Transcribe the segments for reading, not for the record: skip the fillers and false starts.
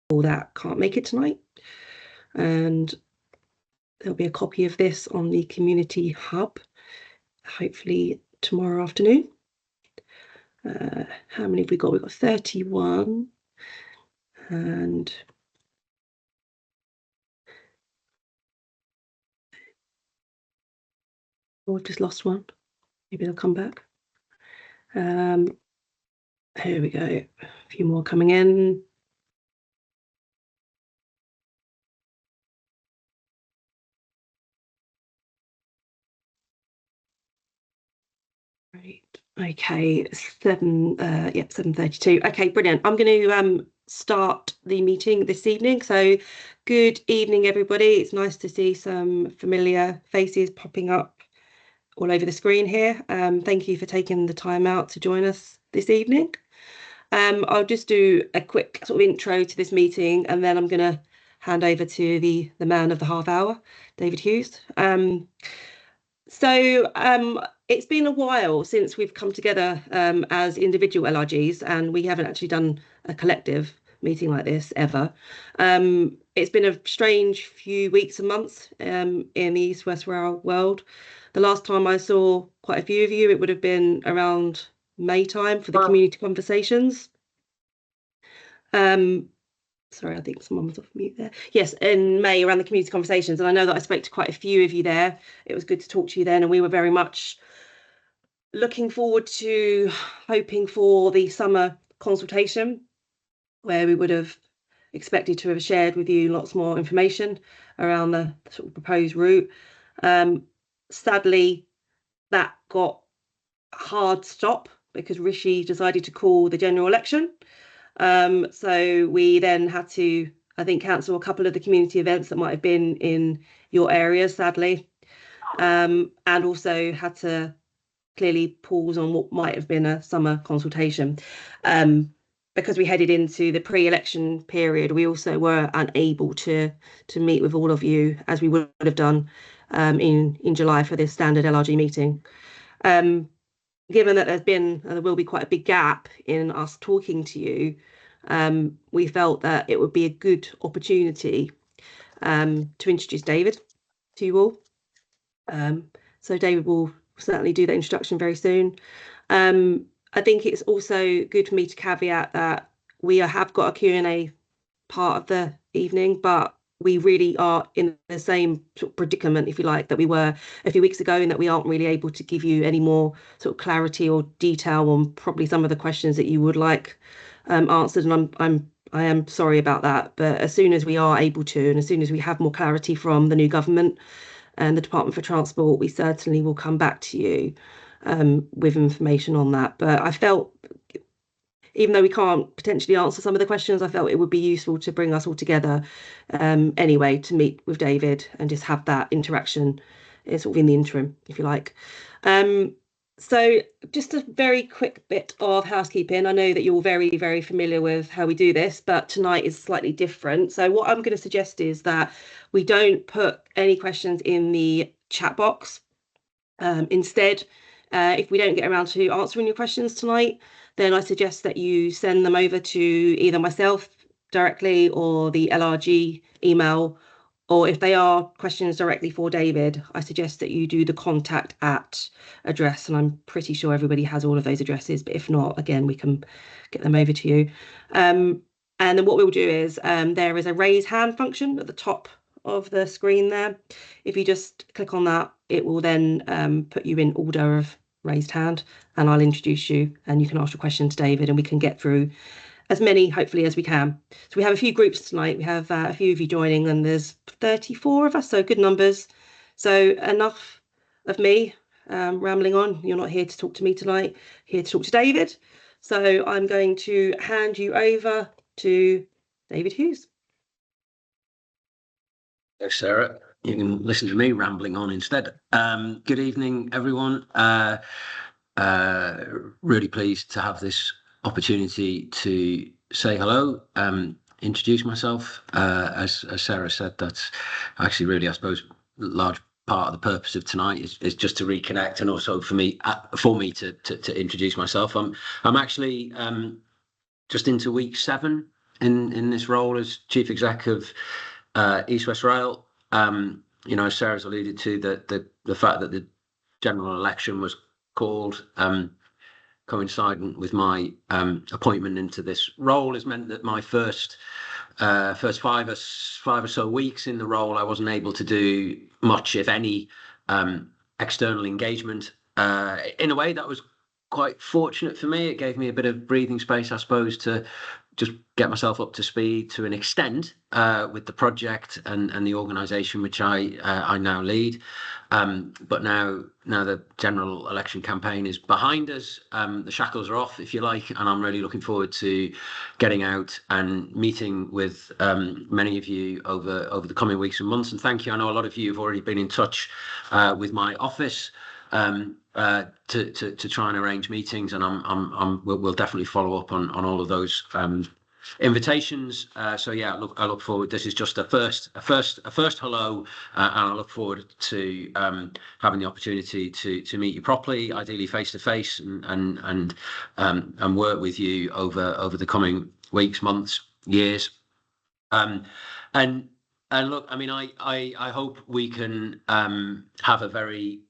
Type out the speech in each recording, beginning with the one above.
that can't make it tonight. And there'll be a copy of this on the Community Hub, hopefully tomorrow afternoon. How many have we got? We've got 31. And oh, I've just lost one. Maybe they'll come back. Here we go. A few more coming in. Right. Okay. 7:32. Okay, brilliant. I'm going to start the meeting this evening. So good evening, everybody. It's nice to see some familiar faces popping up all over the screen here. Thank you for taking the time out to join us this evening. I'll just do a quick sort of intro to this meeting, and then I'm going to hand over to the man of the half hour, David Hughes. It's been a while since we've come together as individual LRGs, and we haven't actually done a collective meeting like this ever. It's been a strange few weeks and months in the East West Rail world. The last time I saw quite a few of you, it would have been around May time for the community conversations. Sorry, I think someone was off mute there. Yes, in May around the community conversations, and I know that I spoke to quite a few of you there. It was good to talk to you then, and we were very much looking forward to hoping for the summer consultation, where we would have expected to have shared with you lots more information around the sort of proposed route. Sadly, that got a hard stop because Rishi decided to call the general election. So we then had to, I think, cancel a couple of the community events that might have been in your area, sadly, and also had to clearly pause on what might have been a summer consultation. Because we headed into the pre-election period, we also were unable to meet with all of you as we would have done in July for this standard LRG meeting. Given that there will be quite a big gap in us talking to you, we felt that it would be a good opportunity to introduce David to you all. So David will certainly do that introduction very soon. I think it's also good for me to caveat that we have got a Q&A part of the evening, but we really are in the same sort of predicament, if you like, that we were a few weeks ago, in that we aren't really able to give you any more sort of clarity or detail on probably some of the questions that you would like answered. And I am sorry about that, but as soon as we are able to, and as soon as we have more clarity from the new government and the Department for Transport, we certainly will come back to you with information on that. But I felt, even though we can't potentially answer some of the questions, I felt it would be useful to bring us all together anyway, to meet with David and just have that interaction sort of in the interim, if you like. So just a very quick bit of housekeeping. I know that you're very, very familiar with how we do this, but tonight is slightly different. So what I'm going to suggest is that we don't put any questions in the chat box. Instead, if we don't get around to answering your questions tonight, then I suggest that you send them over to either myself directly or the LRG email, or if they are questions directly for David, I suggest that you do the contact at address, and I'm pretty sure everybody has all of those addresses, but if not, again, we can get them over to you. And then what we'll do is there is a raise hand function at the top of the screen there. If you just click on that, it will then put you in order of raised hand, and I'll introduce you and you can ask your question to David, and we can get through as many, hopefully, as we can. So we have a few groups tonight. We have a few of you joining, and there's 34 of us, so good numbers. So enough of me rambling on. You're not here to talk to me tonight, here to talk to David. So I'm going to hand you over to David Hughes. Thanks, Sarah. You can listen to me rambling on instead. Good evening, everyone. Really pleased to have this opportunity to say hello, introduce myself. As Sarah said, that's actually really, I suppose, large part of the purpose of tonight is just to reconnect, and also for me to introduce myself. I'm actually just into week 7 in this role as chief exec of East West Rail. As Sarah's alluded to, the fact that the general election was called coincident with my appointment into this role has meant that my first five or so weeks in the role, I wasn't able to do much, if any, external engagement. In a way, that was quite fortunate for me. It gave me a bit of breathing space, I suppose, to just get myself up to speed to an extent with the project and the organisation which I now lead. But now the general election campaign is behind us. The shackles are off, if you like, and I'm really looking forward to getting out and meeting with many of you over the coming weeks and months. And thank you. I know a lot of you have already been in touch with my office to try and arrange meetings, and we'll definitely follow up on all of those invitations. So yeah, I look forward. This is just a first hello, and I look forward to having the opportunity to meet you properly, ideally face to face, and work with you over the coming weeks, months, years. And look, I mean, I hope we can have a very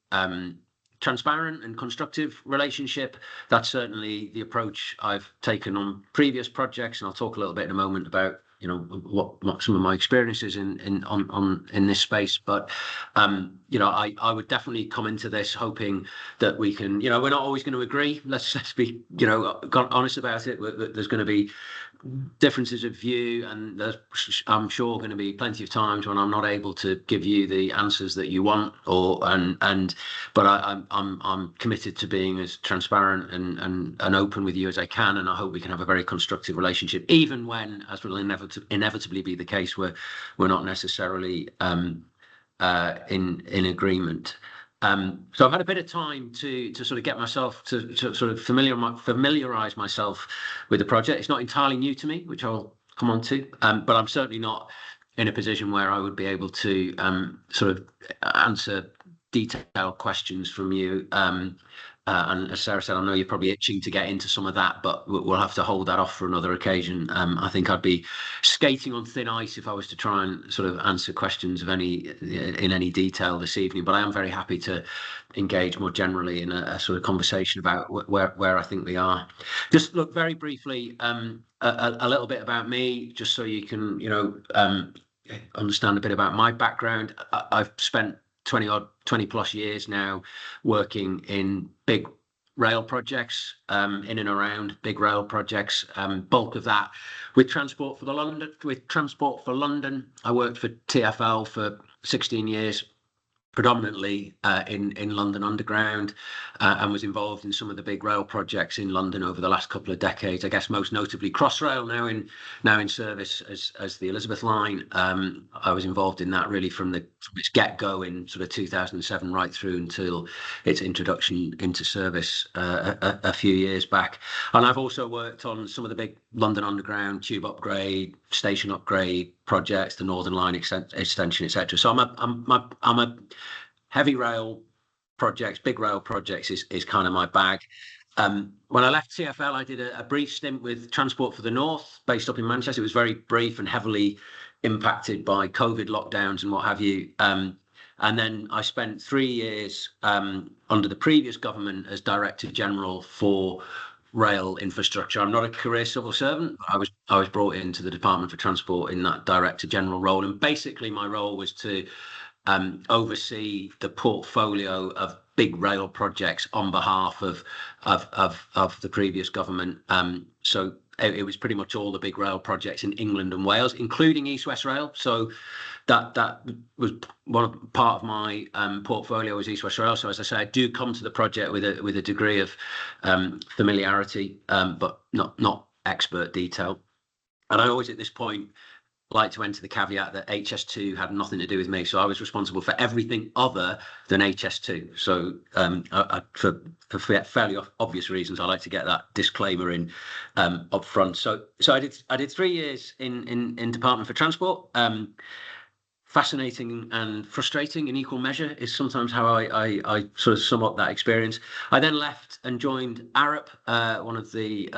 transparent and constructive relationship. That's certainly the approach I've taken on previous projects, and I'll talk a little bit in a moment about what some of my experiences in this space. But I would definitely come into this hoping that we can. We're not always going to agree. Let's be honest about it. There's going to be differences of view, and there's, I'm sure, going to be plenty of times when I'm not able to give you the answers that you want, but I'm committed to being as transparent and open with you as I can, and I hope we can have a very constructive relationship, even when, as will inevitably be the case, we're not necessarily in agreement. So I've had a bit of time to sort of get myself to sort of familiarise myself with the project. It's not entirely new to me, which I'll come on to, but I'm certainly not in a position where I would be able to sort of answer detailed questions from you. And as Sarah said, I know you're probably itching to get into some of that, but we'll have to hold that off for another occasion. I think I'd be skating on thin ice if I was to try and sort of answer questions in any detail this evening. But I am very happy to engage more generally in a sort of conversation about where I think we are. Just look very briefly a little bit about me, just so you can understand a bit about my background. I've spent 20 plus years now working in big rail projects, in and around big rail projects. Bulk of that with Transport for London. I worked for TfL for 16 years, predominantly in London Underground, and was involved in some of the big rail projects in London over the last couple of decades. I guess most notably Crossrail, now in service as the Elizabeth Line. I was involved in that really from its get-go in sort of 2007 right through until its introduction into service a few years back. And I've also worked on some of the big London Underground tube upgrade, station upgrade projects, the Northern Line extension, etc. So I'm a heavy rail projects, big rail projects is kind of my bag. When I left TfL, I did a brief stint with Transport for the North, based up in Manchester. It was very brief and heavily impacted by COVID lockdowns and what have you. And then I spent 3 years under the previous government as Director General for rail infrastructure. I'm not a career civil servant. I was brought into the Department for Transport in that Director General role, and basically my role was to oversee the portfolio of big rail projects on behalf of the previous government. So it was pretty much all the big rail projects in England and Wales, including East West Rail. So that was part of my portfolio was East West Rail. So as I say, I do come to the project with a degree of familiarity, but not expert detail. And I always at this point like to enter the caveat that HS2 had nothing to do with me, so I was responsible for everything other than HS2. So for fairly obvious reasons, I like to get that disclaimer in up front. So I did 3 years in Department for Transport. fascinating and frustrating in equal measure is sometimes how I sort of sum up that experience. I then left and joined Arup, one of the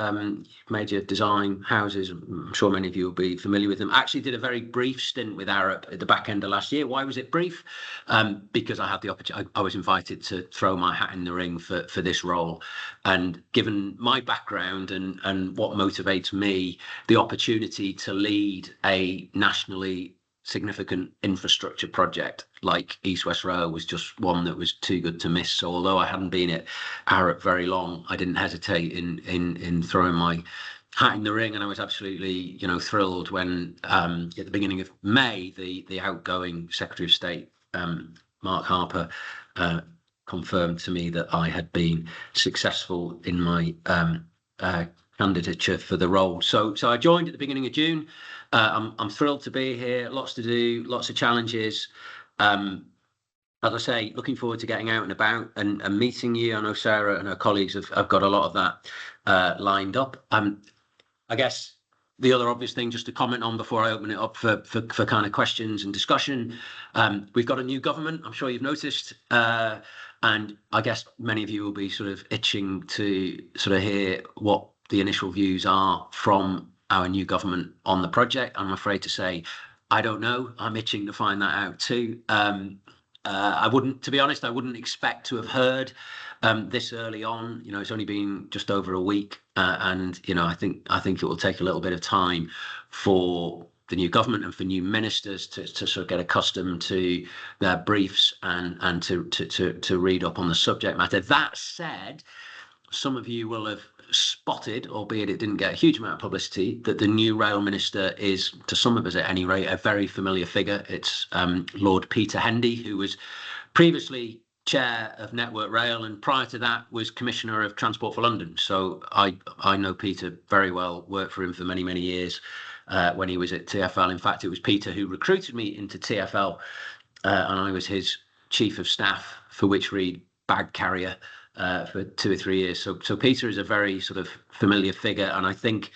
major design houses. I'm sure many of you will be familiar with them. I actually did a very brief stint with Arup at the back end of last year. Why was it brief? Because I had the opportunity. I was invited to throw my hat in the ring for this role, and given my background and what motivates me, the opportunity to lead a nationally significant infrastructure project like East West Rail was just one that was too good to miss. So although I hadn't been at Arup very long, I didn't hesitate in throwing my hat in the ring, and I was absolutely thrilled when at the beginning of May the outgoing Secretary of State Mark Harper confirmed to me that I had been successful in my candidature for the role. So I joined at the beginning of June. I'm thrilled to be here. Lots to do, lots of challenges. As I say, looking forward to getting out and about and meeting you. I know Sarah and her colleagues have got a lot of that lined up. I guess the other obvious thing just to comment on before I open it up for kind of questions and discussion, we've got a new government. I'm sure you've noticed. And I guess many of you will be sort of itching to sort of hear what the initial views are from our new government on the project. I'm afraid to say, I don't know. I'm itching to find that out too. To be honest, I wouldn't expect to have heard this early on. It's only been just over a week, and I think it will take a little bit of time for the new government and for new ministers to sort of get accustomed to their briefs and to read up on the subject matter. That said, some of you will have spotted, albeit it didn't get a huge amount of publicity, that the new rail minister is, to some of us at any rate, a very familiar figure. It's Lord Peter Hendy, who was previously chair of Network Rail and prior to that was commissioner of Transport for London. So I know Peter very well, worked for him for many, many years when he was at TfL. In fact, it was Peter who recruited me into TfL and I was his chief of staff for Wychreed bag carrier for 2 or 3 years. So Peter is a very sort of familiar figure, and I think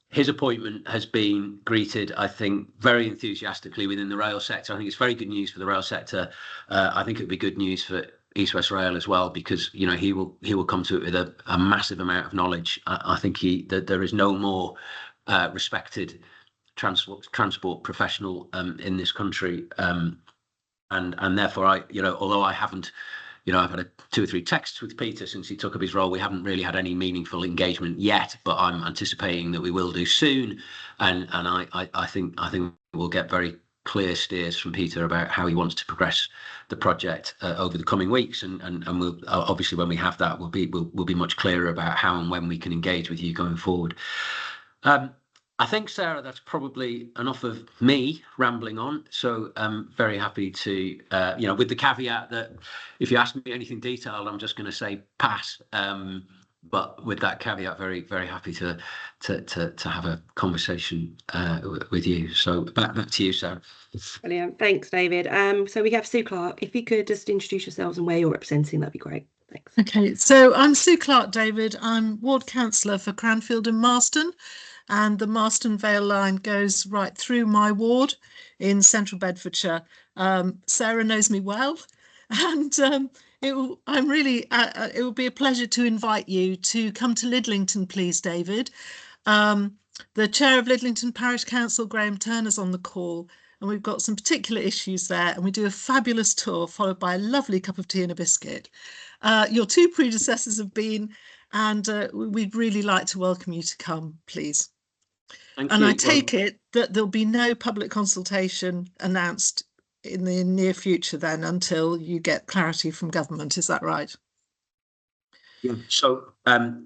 his appointment has been greeted, I think, very enthusiastically within the rail sector. I think it's very good news for the rail sector. I think it'll be good news for East West Rail as well, because he will come to it with a massive amount of knowledge. I think that there is no more respected transport professional in this country, and therefore although I haven't. I've had 2 or 3 texts with Peter since he took up his role. We haven't really had any meaningful engagement yet, but I'm anticipating that we will do soon. And I think we'll get very clear steers from Peter about how he wants to progress the project over the coming weeks. And we'll obviously, when we have that, we'll be much clearer about how and when we can engage with you going forward. I think, Sarah, that's probably enough of me rambling on. So I'm very happy to, with the caveat that if you ask me anything detailed, I'm just going to say pass. But with that caveat, very, very happy to have a conversation with you. So back to you, Sarah. Brilliant. Thanks, David. So we have Sue Clark. If you could just introduce yourselves and where you're representing, that'd be great. Thanks. Okay, so I'm Sue Clark, David. I'm ward councillor for Cranfield and Marston. And the Marston Vale line goes right through my ward in central Bedfordshire. Sarah knows me well, and it will be a pleasure to invite you to come to Lidlington, please, David. The chair of Lidlington Parish Council, Graham Turner's on the call, and we've got some particular issues there, and we do a fabulous tour followed by a lovely cup of tea and a biscuit. Your 2 predecessors have been, and we'd really like to welcome you to come, please. Thank and you. I take it that there'll be no public consultation announced in the near future then until you get clarity from government. Is that right? Yeah. So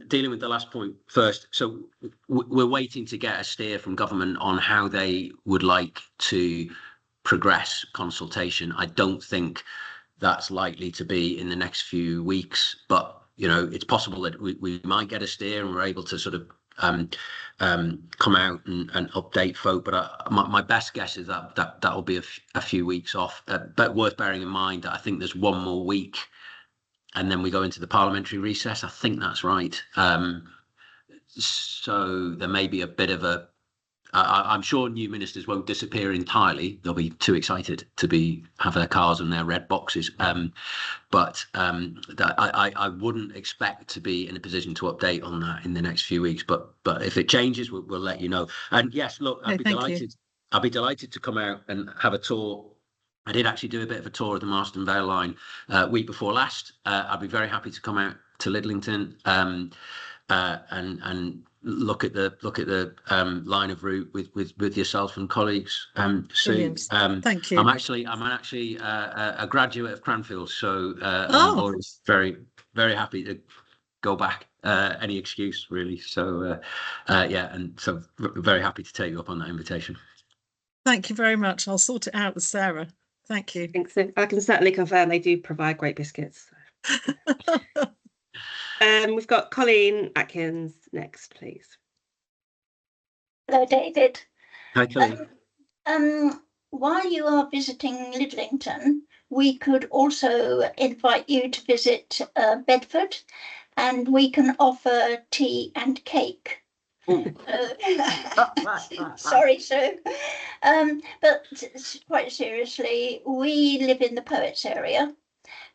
dealing with the last point first. So we're waiting to get a steer from government on how they would like to progress consultation. I don't think that's likely to be in the next few weeks, but it's possible that we might get a steer and we're able to sort of come out and update folk, but my best guess is that will be a few weeks off. But worth bearing in mind that I think there's 1 more week and then we go into the parliamentary recess. I think that's right. So there may be a bit of I'm sure new ministers won't disappear entirely. They'll be too excited to have their cars and their red boxes. But I wouldn't expect to be in a position to update on that in the next few weeks. But if it changes, we'll let you know. And yes, look, I'd be delighted. I'd be delighted to come out and have a tour. I did actually do a bit of a tour of the Marston Vale line week before last. I'd be very happy to come out to Lidlington and look at the line of route with yourself and colleagues. Sue, thank you. I'm actually a graduate of Cranfield, so I'm always very, very happy to go back. Any excuse really. So yeah, and so very happy to take you up on that invitation. Thank you very much. I'll sort it out with Sarah. Thank you. Thanks. I can certainly confirm they do provide great biscuits. We've got Colleen Atkins next, please. Hello, David. Hi, Colleen. While you are visiting Lidlington, we could also invite you to visit Bedford, and we can offer tea and cake. Sorry, Sue. But quite seriously, we live in the Poets area,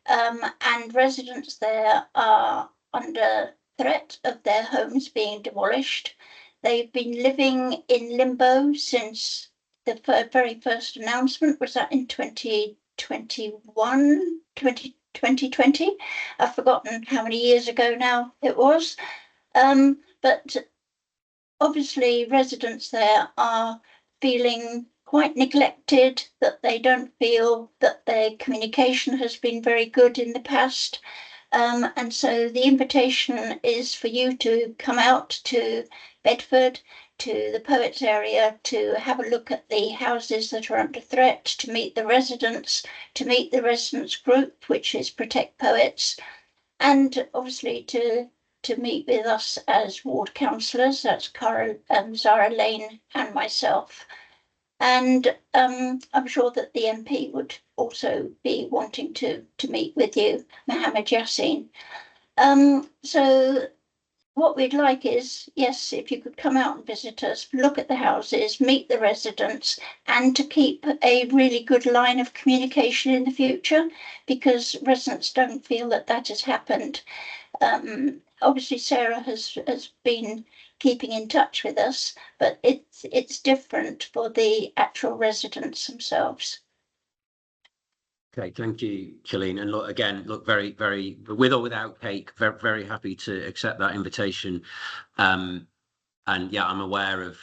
and residents there are under threat of their homes being demolished. They've been living in limbo since the very first announcement. Was that in 2020? I've forgotten how many years ago now it was. But obviously residents there are feeling quite neglected, that they don't feel that their communication has been very good in the past. And so the invitation is for you to come out to Bedford, to the Poets area, to have a look at the houses that are under threat, to meet the residents, to meet the residents group, which is Protect Poets, and obviously to meet with us as ward councillors. That's Zara Lane and myself. And I'm sure that the MP would also be wanting to meet with you, Mohammed Yassin. So what we'd like is, yes, if you could come out and visit us, look at the houses, meet the residents, and to keep a really good line of communication in the future, because residents don't feel that that has happened. Obviously, Sarah has been keeping in touch with us, but it's different for the actual residents themselves. Okay, thank you, Colleen. And look, very, very, with or without cake, very, very happy to accept that invitation. And yeah, I'm aware of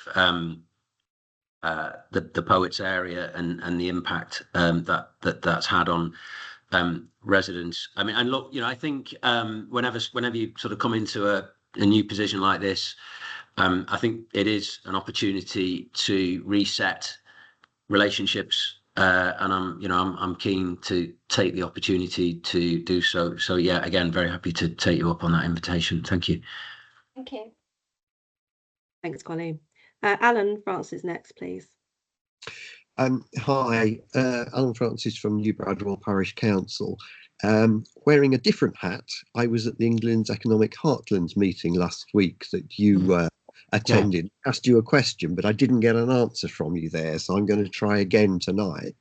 the Poets area and the impact that's had on residents. I mean, and look, I think whenever you sort of come into a new position like this, I think it is an opportunity to reset relationships, and I'm keen to take the opportunity to do so. So yeah, again, very happy to take you up on that invitation. Thank you. Thank you. Thanks, Colleen. Alan Francis next, please. Hi, Alan Francis from New Bradwell Parish Council. Wearing a different hat, I was at the England's Economic Heartlands meeting last week that you attended. Asked you a question, but I didn't get an answer from you there, so I'm going to try again tonight.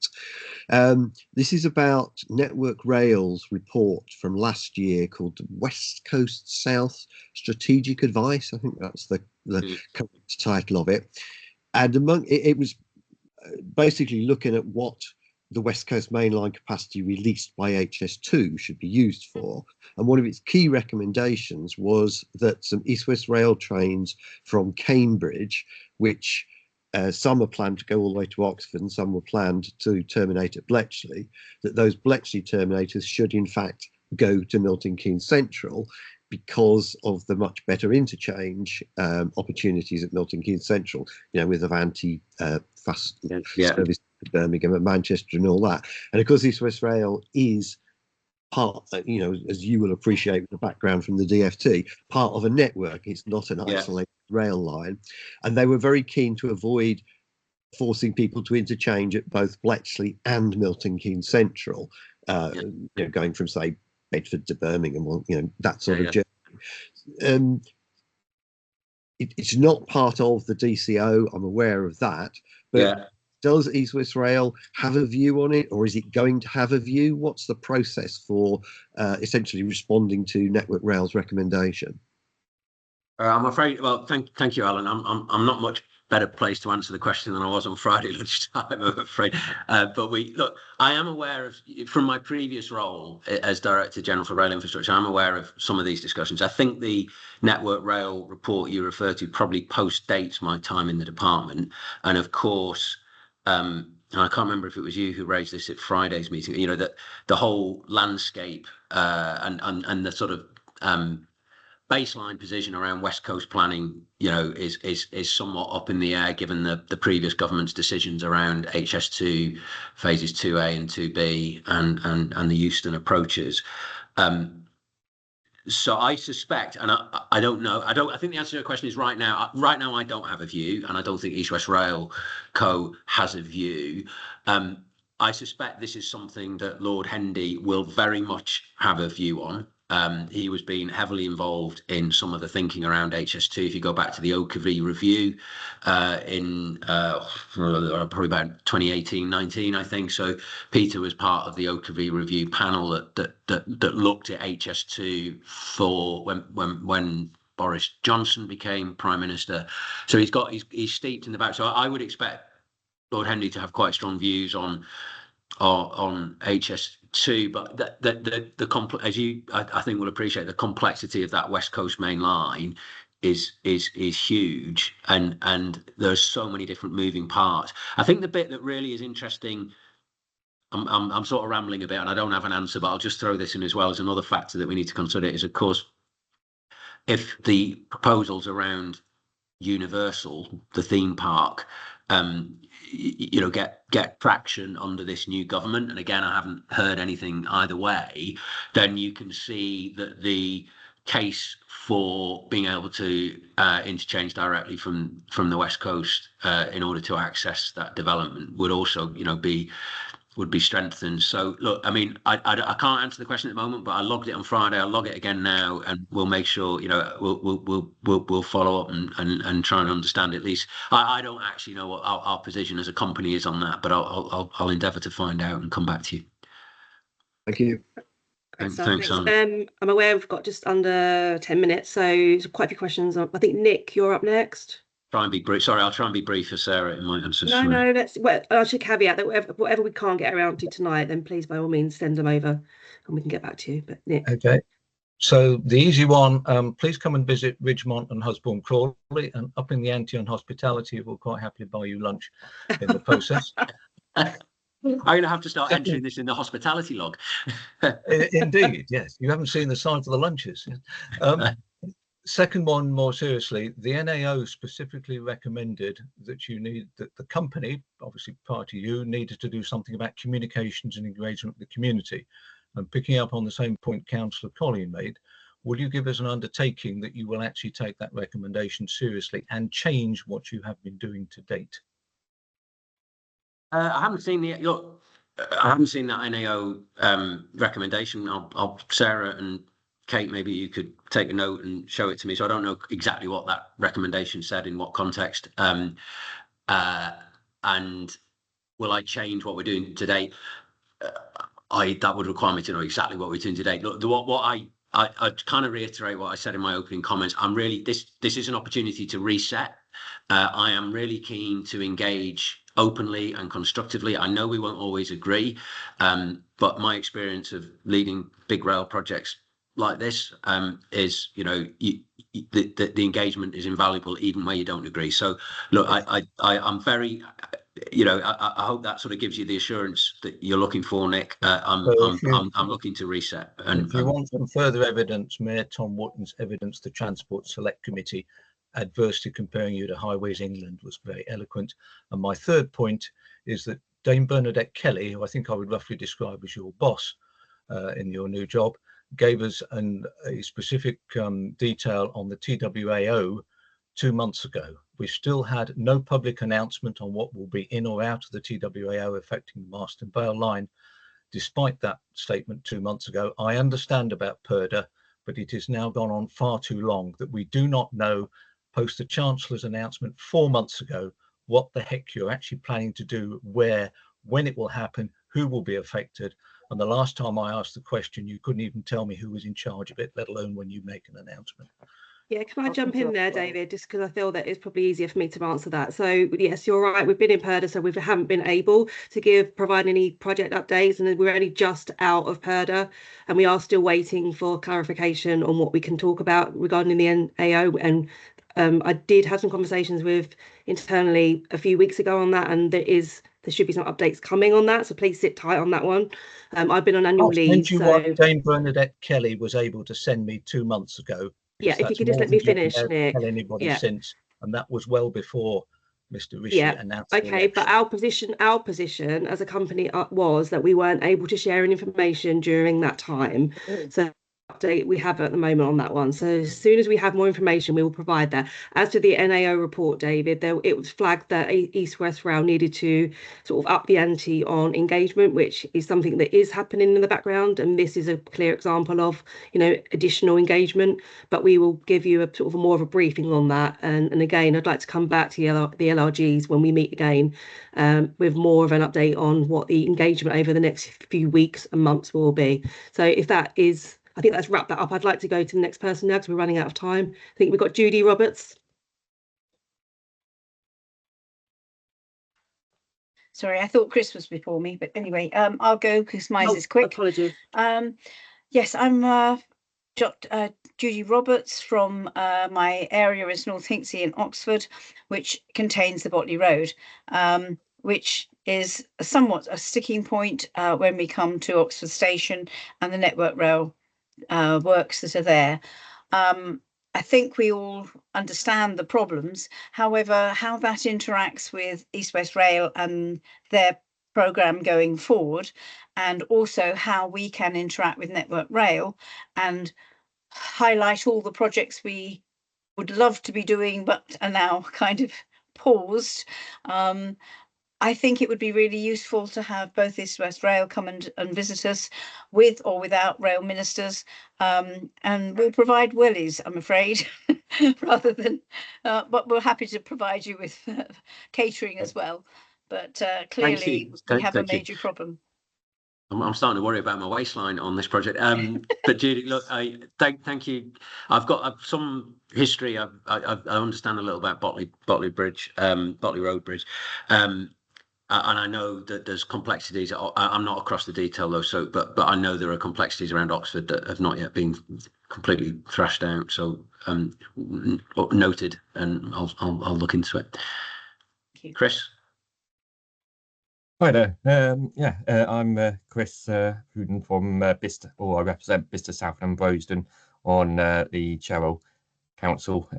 This is about Network Rail's report from last year called West Coast South Strategic Advice. I think that's the correct title of it. And it was basically looking at what the West Coast mainline capacity released by HS2 should be used for. And one of its key recommendations was that some East West Rail trains from Cambridge, which some are planned to go all the way to Oxford and some were planned to terminate at Bletchley, that those Bletchley terminators should in fact go to Milton Keynes Central, because of the much better interchange opportunities at Milton Keynes Central, with Avanti fast service to Birmingham and Manchester and all that. And of course, East West Rail is part, as you will appreciate with the background from the DFT, part of a network. It's not an isolated rail line. And they were very keen to avoid forcing people to interchange at both Bletchley and Milton Keynes Central, going from, say, Bedford to Birmingham, or that sort of journey. it's not part of the DCO. I'm aware of that, but Yeah. does East West Rail have a view on it, or is it going to have a view? What's the process for essentially responding to Network Rail's recommendation? I'm afraid. Well, thank you, Alan. I'm not much better placed to answer the question than I was on Friday lunchtime, I'm afraid. But I am aware of, from my previous role as Director General for Rail Infrastructure, I'm aware of some of these discussions. I think the Network Rail report you refer to probably post-dates my time in the department. And of course, and I can't remember if it was you who raised this at Friday's meeting, you know, that the whole landscape and the sort of baseline position around West Coast planning, you know, is somewhat up in the air given the previous government's decisions around HS2 phases 2A and 2B and the Euston approaches. So I suspect, and I don't know, I think the answer to your question is right now I don't have a view, and I don't think East West Rail Co has a view. I suspect this is something that Lord Hendy will very much have a view on. He was being heavily involved in some of the thinking around HS2. If you go back to the Oakervee review in probably about 2018-19, I think. So Peter was part of the Oakervee review panel that looked at HS2 for when Boris Johnson became Prime Minister. So he's steeped in the back. So I would expect Lord Hendy to have quite strong views on HS2, but as you I think will appreciate, the complexity of that West Coast main line is huge, and there's so many different moving parts. I think the bit that really is interesting, I'm sort of rambling a bit and I don't have an answer, but I'll just throw this in as well as another factor that we need to consider is, of course, if the proposals around Universal, the theme park, you know, get traction under this new government, and again I haven't heard anything either way, then you can see that the case for being able to interchange directly from the West Coast in order to access that development would also, you know, would be strengthened. So look, I mean, I can't answer the question at the moment, but I logged it on Friday. I'll log it again now, and we'll make sure, you know, we'll follow up and try and understand at least. I don't actually know what our position as a company is on that, but I'll endeavour to find out and come back to you. Thank you. Thanks, I'm aware we've got just under 10 minutes, so quite a few questions. I think Nick, you're up next. Try and be brief. Sorry, I'll try and be brief for Sarah in my answers. No, I should caveat that whatever we can't get around to tonight, then please by all means send them over and we can get back to you. But Nick. Okay. So the easy one, please come and visit Ridgemont and Husbourne Crawley, and up in the ante on hospitality, we'll quite happily buy you lunch in the process. I'm going to have to start entering this in the hospitality log. Indeed, yes. You haven't seen the size of the lunches. Second one, more seriously, the NAO specifically recommended that the company, obviously part of you, needed to do something about communications and engagement with the community. And picking up on the same point Councillor Colleen made, will you give us an undertaking that you will actually take that recommendation seriously and change what you have been doing to date? I haven't seen that NAO recommendation. I'll Sarah and Kate, maybe you could take a note and show it to me. So I don't know exactly what that recommendation said in what context. And will I change what we're doing today? That would require me to know exactly what we're doing today. Look, I kind of reiterate what I said in my opening comments. I'm really this is an opportunity to reset. I am really keen to engage openly and constructively. I know we won't always agree, but my experience of leading big rail projects like this is, you know, the engagement is invaluable even where you don't agree. So look, I'm very, you know, I hope that sort of gives you the assurance that you're looking for, Nick. I'm looking to reset. And if you want some further evidence, Mayor Tom Wotton's evidence to Transport Select Committee adversely comparing you to Highways England was very eloquent. And my third point is that Dame Bernadette Kelly, who I think I would roughly describe as your boss in your new job, gave us a specific detail on the TWAO 2 months ago. We still had no public announcement on what will be in or out of the TWAO affecting the Marston Vale line. Despite that statement 2 months ago, I understand about PERDA, but it has now gone on far too long that we do not know post the Chancellor's announcement 4 months ago, what the heck you're actually planning to do, where, when it will happen, who will be affected. And the last time I asked the question, you couldn't even tell me who was in charge of it, let alone when you make an announcement. Yeah, can I jump in there, David, just because I feel that it's probably easier for me to answer that. So yes, you're right. We've been in PERDA, so we haven't been able to provide any project updates, and we're only just out of PERDA, and we are still waiting for clarification on what we can talk about regarding the NAO. And I did have some conversations with internally a few weeks ago on that, and there should be some updates coming on that. So please sit tight on that one. I've been on annual leave. So what Dame Bernadette Kelly was able to send me 2 months ago. Yeah, if you could just let me finish, Nick. Tell anybody since, and that was well before Mr. Rishi announced. Okay, but our position as a company was that we weren't able to share any information during that time. So update we have at the moment on that one. So as soon as we have more information, we will provide that. As to the NAO report, David, it was flagged that East West Rail needed to sort of up the ante on engagement, which is something that is happening in the background, and this is a clear example of, you know, additional engagement. But we will give you a sort of more of a briefing on that. And again, I'd like to come back to the LRGs when we meet again with more of an update on what the engagement over the next few weeks and months will be. So if that is, I think let's wrap that up. I'd like to go to the next person now because we're running out of time. I think we've got Judy Roberts. Sorry, I thought Chris was before me, but anyway, I'll go because mine is quick. Apologies. Yes, I'm Judy Roberts from my area is North Hinksey in Oxford, which contains the Botley Road, which is somewhat a sticking point when we come to Oxford Station and the Network Rail works that are there. I think we all understand the problems. However, how that interacts with East West Rail and their programme going forward, and also how we can interact with Network Rail and highlight all the projects we would love to be doing but are now kind of paused. I think it would be really useful to have both East West Rail come and visit us with or without rail ministers, and we'll provide wellies, I'm afraid, rather than, but we're happy to provide you with catering as well. But clearly we have a major problem. I'm starting to worry about my waistline on this project. But Judy, look, thank you. I've got some history. I understand a little about Botley Bridge, Botley Road Bridge. And I know that there's complexities. I'm not across the detail though, so but I know there are complexities around Oxford that have not yet been completely thrashed out. So noted, and I'll look into it. Chris. Hi there. I'm Chris Hooden from Bicester, or I represent Bicester South and Browsden on the Cheryl Council.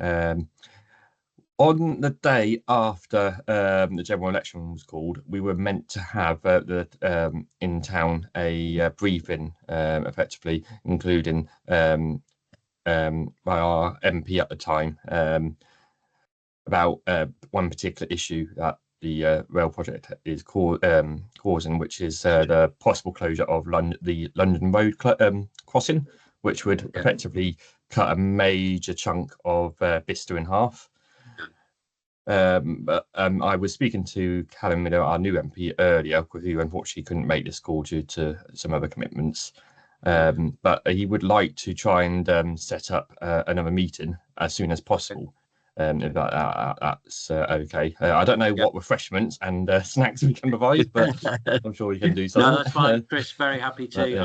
On the day after the general election was called, we were meant to have in town a briefing, effectively, including by our MP at the time, about one particular issue that the rail project is causing, which is the possible closure of the London Road crossing, which would effectively cut a major chunk of Bicester in half. I was speaking to Callum Miller, our new MP, earlier, who unfortunately couldn't make this call due to some other commitments. But he would like to try and set up another meeting as soon as possible. If that's okay. I don't know what refreshments and snacks we can provide, but I'm sure we can do something. No, that's fine, Chris. Very happy to. Yeah.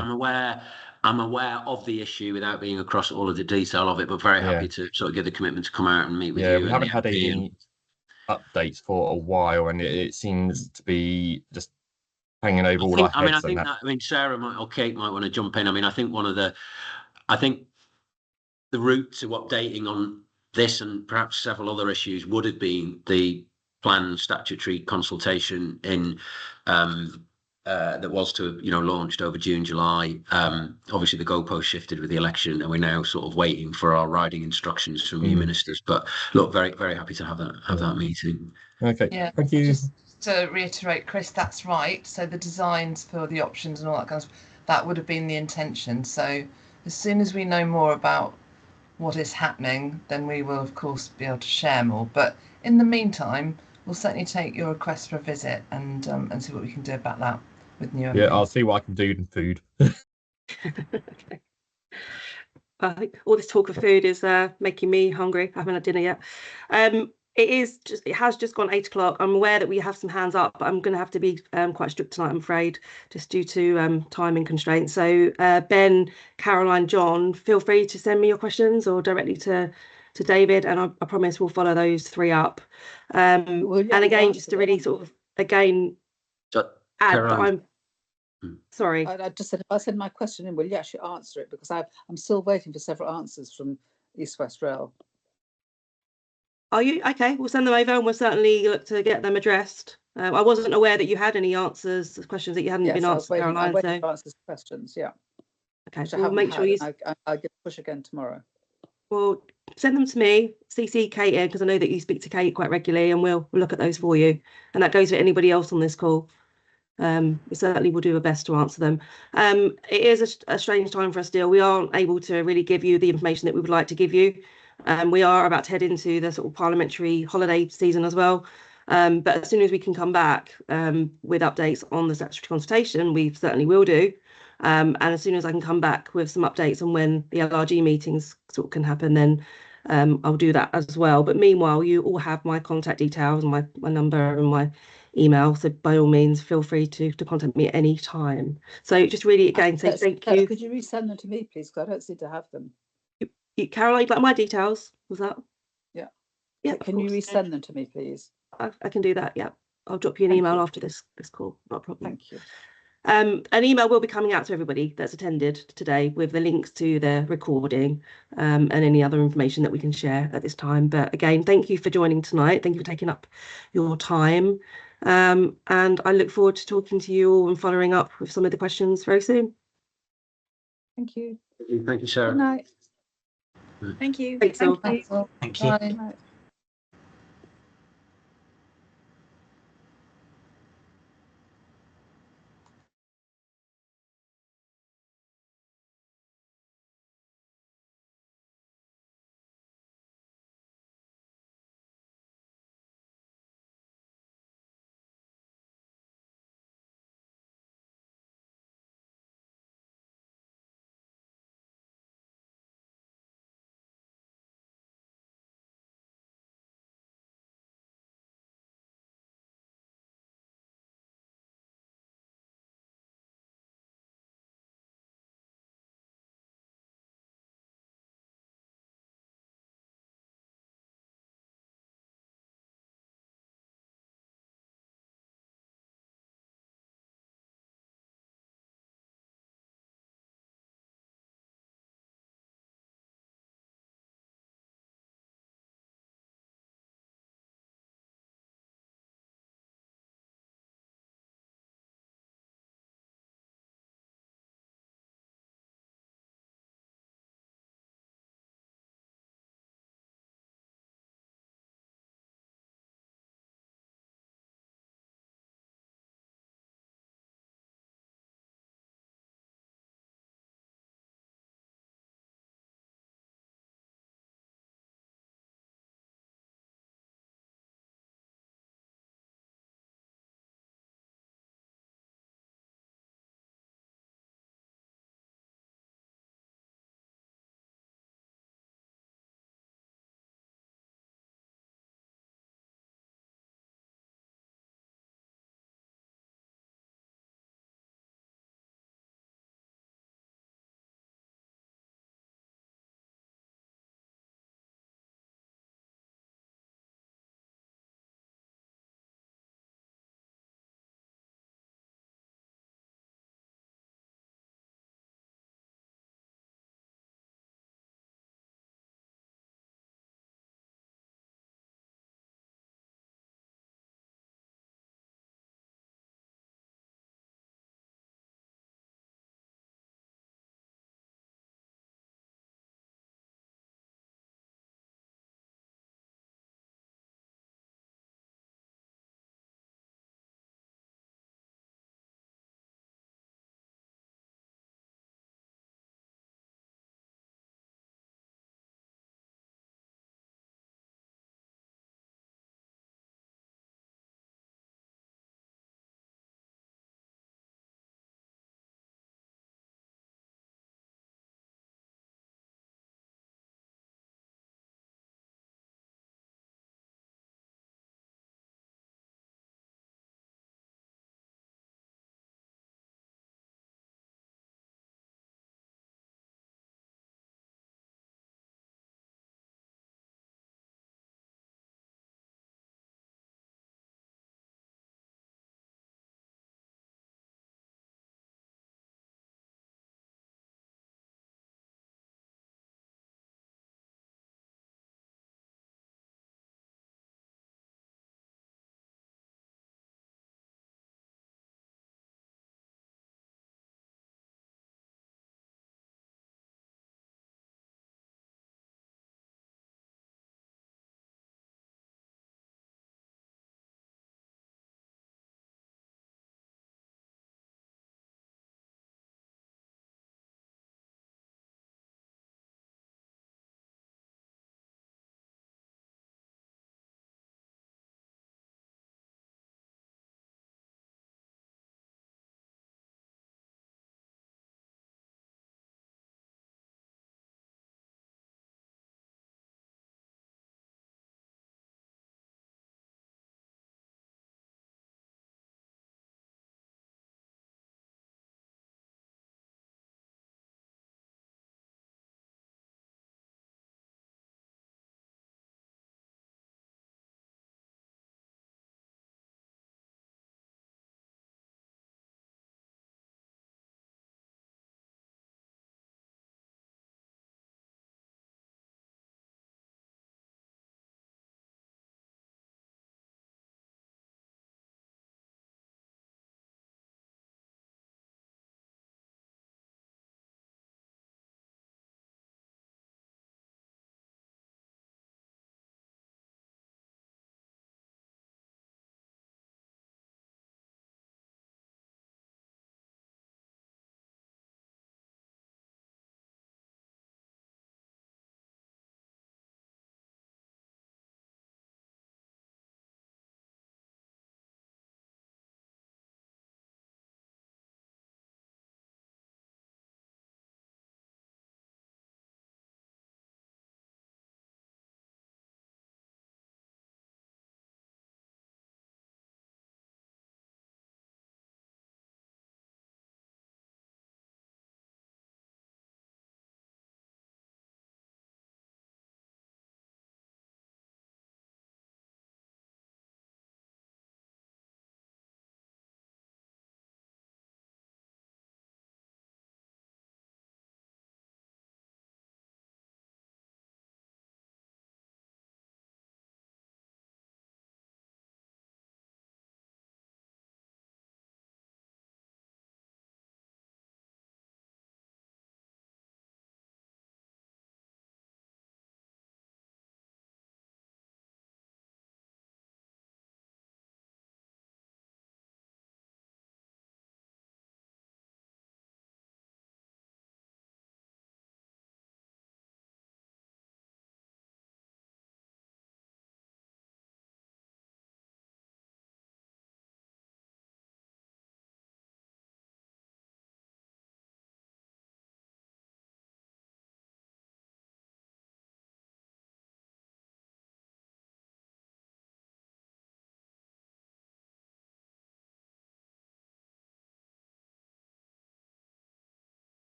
I'm aware of the issue without being across all of the detail of it, but very happy to sort of give the commitment to come out and meet with you. We haven't had any updates for a while, and it seems to be just hanging over all our heads. I think Sarah or Kate might want to jump in. I think the route to updating on this and perhaps several other issues would have been the planned statutory consultation in that was to have launched over June, July. Obviously the goalpost shifted with the election, and we're now sort of waiting for our riding instructions from new ministers. But look, very, very happy to have that meeting. Okay, yeah, thank you. Just to reiterate, Chris, that's right. So the designs for the options and all that kind of stuff, that would have been the intention. So as soon as we know more about what is happening, then we will of course be able to share more. But in the meantime, we'll certainly take your request for a visit and see what we can do about that with new. Yeah, I'll see what I can do in food. Okay. I think all this talk of food is making me hungry. I haven't had dinner yet. It has just gone 8 o'clock. I'm aware that we have some hands up, but I'm going to have to be quite strict tonight, I'm afraid, just due to timing constraints. So Ben, Caroline, John, feel free to send me your questions or directly to David, and I promise we'll follow those 3 up. And again, just to really sort of add that I'm sorry. I just said, if I send my question in, will you actually answer it? Because I'm still waiting for several answers from East West Rail. Are you? Okay, we'll send them over and we'll certainly look to get them addressed. I wasn't aware that you had any answers, questions that you hadn't been answered, Caroline. I'm waiting for answers to questions, yeah. Okay, so we'll make sure you... I'll get push again tomorrow. Well, send them to me, CC Kate in, because I know that you speak to Kate quite regularly, and we'll look at those for you. And that goes for anybody else on this call. We certainly will do our best to answer them. It is a strange time for us still. We aren't able to really give you the information that we would like to give you. We are about to head into the sort of parliamentary holiday season as well. But as soon as we can come back with updates on the statutory consultation, we certainly will do. And as soon as I can come back with some updates on when the LRG meetings sort of can happen, then I'll do that as well. But meanwhile, you all have my contact details, my number and my email. So by all means, feel free to contact me at any time. So just really, again, say thank you. Could you resend them to me, please? Because I don't seem to have them. Caroline, like my details, was that? Yeah. Yeah. Can you resend them to me, please? I can do that. Yeah. I'll drop you an email after this call. Not a problem. Thank you. An email will be coming out to everybody that's attended today with the links to the recording and any other information that we can share at this time. But again, thank you for joining tonight. Thank you for taking up your time. And I look forward to talking to you all and following up with some of the questions very soon. Thank you. Thank you, Sarah. Good night. Thank you. Thanks, all. Thank you. Thank you. Bye. Good night.